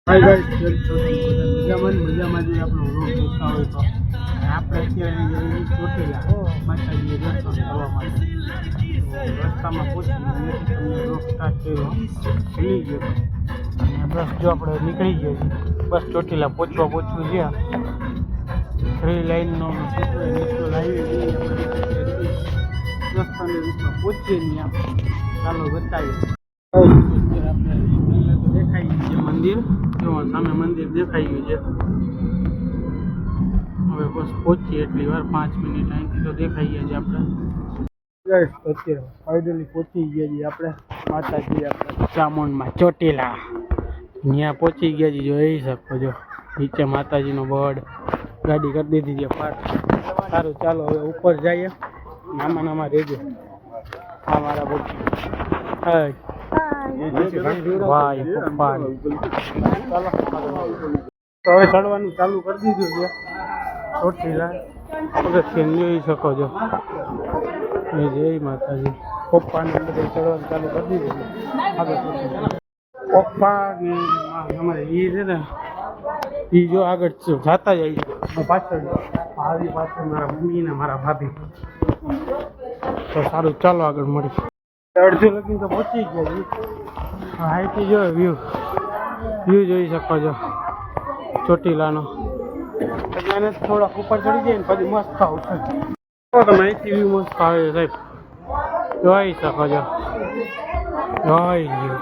Hi guys, કેમ છો તમે બધા? મજામાં જે આપણો રોગ જોતા હોય તો આપણે અત્યારે ચોટીલા માતાજીએ દર્શન કરવા માટે તો રસ્તામાં પહોંચી ત્યાંથી તમને રોગ સ્ટાર્ટ કર્યો ખુલી ગયો અને બસ જો આપણે નીકળી ગયા છીએ. બસ ચોટીલા પહોંચવું છે. 3 લાઈનનો નેશનલ હાઈવે રસ્તાની રૂટમાં પહોંચીએ નહીં ચાલો બતાવીએ. આપણે દેખાઈ ગયું છે મંદિર, જો સામે મંદિર દેખાઈ ગયું છે. હવે બસ પહોંચીએ એટલી વાર 5 મિનિટ અહીંથી તો દેખાઈ ગયા છે આપણે. અત્યારે ફાઇનલી પહોંચી ગયા છીએ આપણે માતાજી આપણે ચામુંડમાં ચોટીલા. ત્યાં પહોંચી ગયા છીએ, જોઈ શકો છો નીચે માતાજીનો બોર્ડ. ગાડી કરી દીધી છે પાર્ક. સારું ચાલો હવે ઉપર જઈએ. નામાં રહેજો. હા મારા બોટી ભાઈ પપ્પા ચાલો તો હવે ચડવાનું ચાલુ કરી દીધું છે ચોટીલા. પગથિયાં જોઈ શકો છો. જય માતાજી. પપ્પાને બધે ચડવાનું ચાલુ કરી દીધું છે. આગળ પપ્પા ને અમારે એ છે ને એ જો આગળ જાતા જાય છે પાછળ. આવી પાછળ મારા મમ્મી ને મારા ભાભી. તો સારું ચાલો આગળ મળી. અડધી લગીને તો પહોંચી ગયા. અહીંથી જો વ્યૂ જોઈ શકો છો ચોટીલાનો. એટલે થોડાક ઉપર ચડી જાય ને પછી મસ્ત આવશે. તમે અહીંથી વ્યૂ મસ્ત આવે છે સાહેબ, જોઈ શકો છો. જોઈ લ્યો.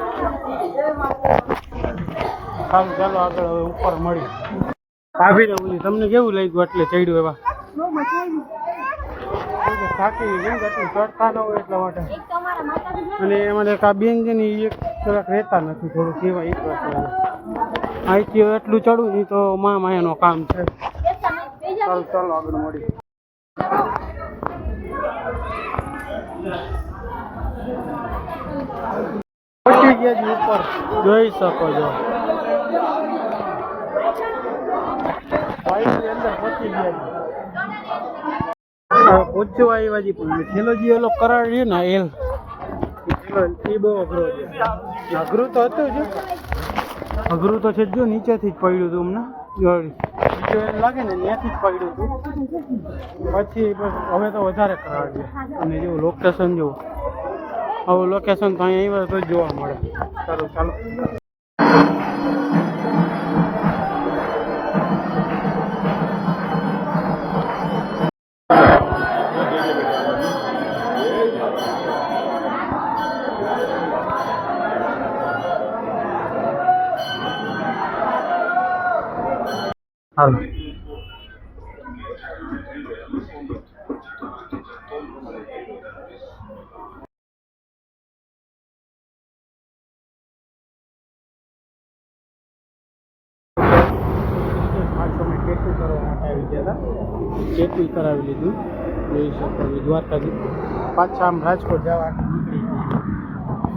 સારું ચાલો આગળ હવે ઉપર મળી. ભાભીને બોલી તમને કેવું લાગ્યું એટલે ચડ્યું એવા? થાકી ગયું એટલું ચડતા ન હોય એટલા માટે. અને એમાં એક આ બેન છે ને એક જરાક રહેતા નથી, થોડું કહેવાય એક વાત. અહીંથી એટલું ચડવું નહીં તો માયાનું કામ છે. ચાલો ચાલો આગળ મળી. પહોંચી ગયા છે ઉપર, જોઈ શકો છો. અંદર પહોંચી ગયા છે. પહોંચવા આવ્યા છે પણ પેલો જે ઓલો કરાર રહ્યો ને એલ એ બહુ અઘરો છે. અઘરું તો હતું જ, અઘરું તો છે જો નીચેથી જ પડ્યું હતું હમણાં. બીજો એમ લાગે ને ત્યાંથી જ પડ્યું હતું. પછી હવે તો વધારે કરાર છે. અને જેવું લોકેશન જેવું આવું લોકેશન તો અહીંયા આવ્યા તો જ જોવા મળે. સારું ચાલો. હાલો પાછો મેં ટેટુ કરવા માટે આવી ગયા હતા. ટેટુ કરાવી લીધું, જોઈ શકો છો દ્વારકાથી. પાછા આમ રાજકોટ જવા